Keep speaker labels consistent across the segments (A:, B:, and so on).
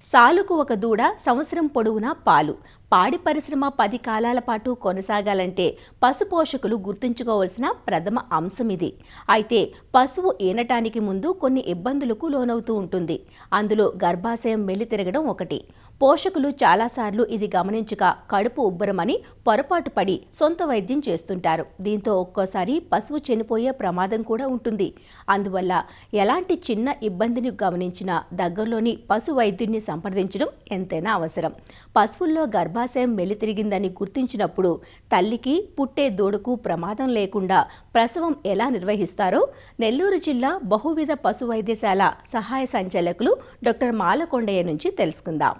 A: సాలుకు ఒక దూడ సంవత్సరం పొడవునా పాలు. పాడి పరిశ్రమ 10 కాలాల పాటు కొనసాగాలంటే పశు పోషకులు గుర్తుంచుకోవాల్సిన ప్రథమ అంశం ఇది. అయితే పశువు ఈనటానికి ముందు కొన్ని ఇబ్బందులకు లోనవుతూ ఉంటుంది. అందులో గర్భాశయం మెల్లి తిరగడం ఒకటి. పోషకులు చాలాసార్లు ఇది గమనించక కడుపు ఉబ్బరమని పొరపాటు పడి సొంత వైద్యం చేస్తుంటారు. దీంతో ఒక్కోసారి పశువు చనిపోయే ప్రమాదం కూడా ఉంటుంది. అందువల్ల ఎలాంటి చిన్న ఇబ్బందిని గమనించినా దగ్గరలోని పశు వైద్యుడిని సంప్రదించడం ఎంతైనా అవసరం. పశువుల్లో గర్భాశయం మెలితిరిగిందని గుర్తించినప్పుడు తల్లికి పుట్టే దూడకు ప్రమాదం లేకుండా ప్రసవం ఎలా నిర్వహిస్తారో నెల్లూరు జిల్లా బహువిధ పశు వైద్యశాల సహాయ సంచాలకులు డాక్టర్ మాలకొండయ్య నుంచి తెలుసుకుందాం.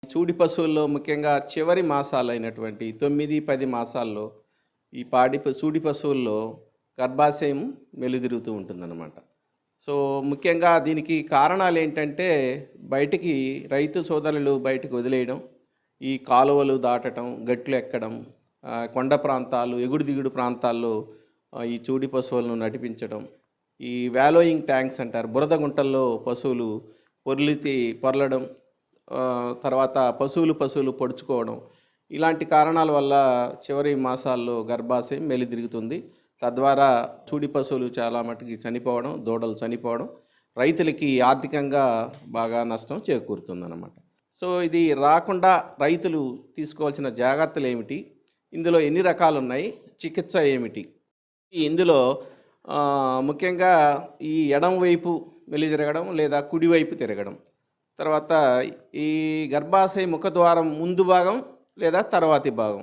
B: చూడి పశువుల్లో ముఖ్యంగా చివరి మాసాలైనటువంటి 9-10 మాసాల్లో ఈ చూడి పశువుల్లో గర్భాశయం మెలిదిరుగుతూ ఉంటుందన్నమాట. సో ముఖ్యంగా దీనికి కారణాలు ఏంటంటే బయటికి రైతు సోదరులు బయటకు వదిలేయడం, ఈ కాలువలు దాటడం, గట్లు ఎక్కడం, కొండ ప్రాంతాలు, ఎగుడు దిగుడు ప్రాంతాల్లో ఈ చూడి పశువులను నడిపించడం, ఈ వ్యాలోయింగ్ ట్యాంక్స్ అంటారు, బురద గుంటల్లో పశువులు పొరలడం, తర్వాత పశువులు పొడుచుకోవడం, ఇలాంటి కారణాల వల్ల చివరి మాసాల్లో గర్భాశయం మెలిదిరుగుతుంది. తద్వారా చూడి పశువులు చాలా మటుకి చనిపోవడం, దూడలు చనిపోవడం రైతులకి ఆర్థికంగా బాగా నష్టం చేకూరుతుందన్నమాట. సో ఇది రాకుండా రైతులు తీసుకోవాల్సిన జాగ్రత్తలు ఏమిటి, ఇందులో ఎన్ని రకాలు ఉన్నాయి, చికిత్స ఏమిటి? ఇందులో ముఖ్యంగా ఈ ఎడం వైపు మెలితిరగడం లేదా కుడివైపు తిరగడం, తర్వాత ఈ గర్భాశయ ముఖద్వారం ముందు భాగం లేదా తర్వాతి భాగం,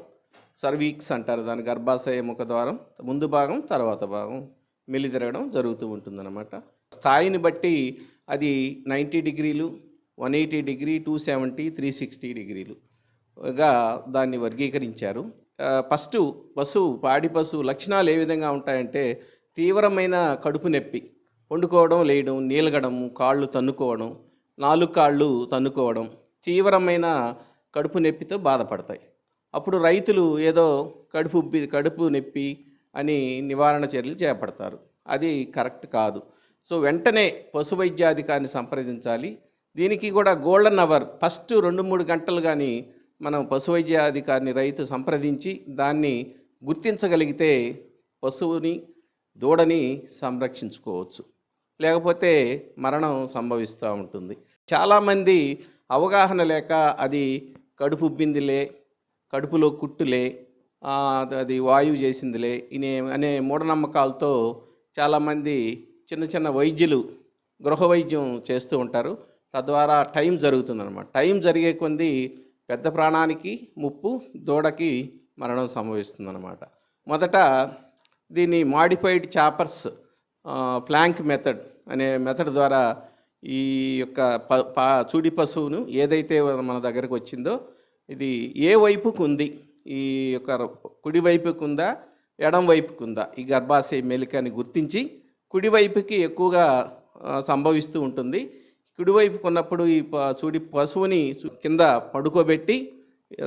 B: సర్వీక్స్ అంటారు దాని, గర్భాశయ ముఖద్వారం ముందు భాగం తర్వాత భాగం మెల్లి తిరగడం జరుగుతూ ఉంటుందన్నమాట. స్థాయిని బట్టి అది 90 డిగ్రీలు, 180 డిగ్రీ, 270, 360 డిగ్రీలుగా దాన్ని వర్గీకరించారు. ఫస్ట్ పాడి పశువు లక్షణాలు ఏ విధంగా ఉంటాయంటే తీవ్రమైన కడుపు నొప్పి, వండుకోవడం, లేయడం, నీలగడం, కాళ్ళు తన్నుకోవడం, 4 కాళ్ళు తన్నుకోవడం, తీవ్రమైన కడుపు నొప్పితో బాధపడతాయి. అప్పుడు రైతులు ఏదో కడుపు నొప్పి అని నివారణ చర్యలు చేపడతారు. అది కరెక్ట్ కాదు. సో వెంటనే పశు వైద్యాధికారిని సంప్రదించాలి. దీనికి కూడా గోల్డెన్ అవర్ ఫస్ట్ 2-3 గంటలు కానీ మనం పశు వైద్యాధికారిని రైతు సంప్రదించి దాన్ని గుర్తించగలిగితే పశువుని దూడని సంరక్షించుకోవచ్చు, లేకపోతే మరణం సంభవిస్తూ ఉంటుంది. చాలామంది అవగాహన లేక అది కడుపు ఉబ్బిందిలే, కడుపులో కుట్టులే, అది వాయువు చేసిందిలే అనే మూఢనమ్మకాలతో చాలామంది చిన్న వైద్యులు గృహ వైద్యం చేస్తూ ఉంటారు. తద్వారా టైం జరుగుతుందన్నమాట. టైం జరిగే కొద్దీ పెద్ద ప్రాణానికి ముప్పు, దూడకి మరణం సంభవిస్తుందన్నమాట. మొదట దీన్ని మాడిఫైడ్ చాపర్స్ ప్లాంక్ మెథడ్ అనే మెథడ్ ద్వారా ఈ యొక్క చూడి పశువును ఏదైతే మన దగ్గరకు వచ్చిందో ఇది ఏ వైపుకు ఉంది, ఈ యొక్క కుడివైపుకు ఉందా ఎడం వైపుకు ఉందా, ఈ గర్భాశయ మెలికని గుర్తించి కుడివైపుకి ఎక్కువగా సంభవిస్తూ ఉంటుంది. కుడివైపుకు ఉన్నప్పుడు ఈ చూడి పశువుని కింద పడుకోబెట్టి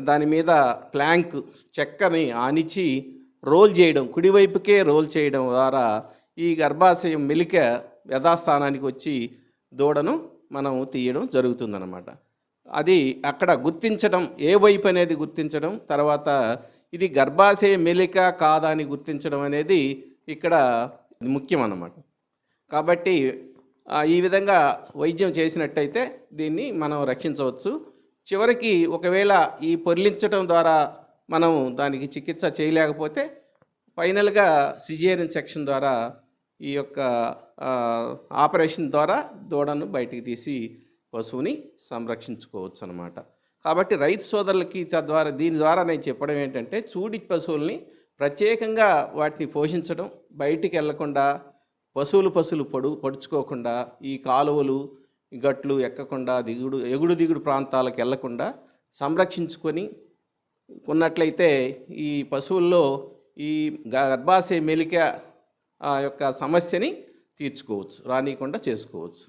B: దాని మీద ప్లాంక్ చెక్కని ఆనిచ్చి రోల్ చేయడం, కుడివైపుకే రోల్ చేయడం ద్వారా ఈ గర్భాశయం మెలిక యథాస్థానానికి వచ్చి దూడను మనం తీయడం జరుగుతుందన్నమాట. అది అక్కడ గుర్తించడం, ఏ వైపు అనేది గుర్తించడం, తర్వాత ఇది గర్భాశయ మెలిక కాదా అని గుర్తించడం అనేది ఇక్కడ ముఖ్యం అన్నమాట. కాబట్టి ఈ విధంగా వైద్యం చేసినట్టయితే దీన్ని మనం రక్షించవచ్చు. చివరికి ఒకవేళ ఈ పొర్లించడం ద్వారా మనం దానికి చికిత్స చేయలేకపోతే ఫైనల్గా సిజేరియన్ సెక్షన్ ద్వారా ఈ యొక్క ఆపరేషన్ ద్వారా దూడను బయటికి తీసి పశువుని సంరక్షించుకోవచ్చు అన్నమాట. కాబట్టి రైతు సోదరులకి దీని ద్వారా నేను చెప్పడం ఏంటంటే చూడి పశువుల్ని ప్రత్యేకంగా వాటిని పోషించడం, బయటికి వెళ్లకుండా పశువులు పొడుచుకోకుండా, ఈ కాలువలు గట్లు ఎక్కకుండా, ఎగుడు దిగుడు ప్రాంతాలకు వెళ్లకుండా సంరక్షించుకొని ఉన్నట్లయితే ఈ పశువుల్లో ఈ గర్భాశయ మెలిక యొక్క సమస్యని తీర్చుకోవచ్చు, రానియకుండా చేసుకోవచ్చు.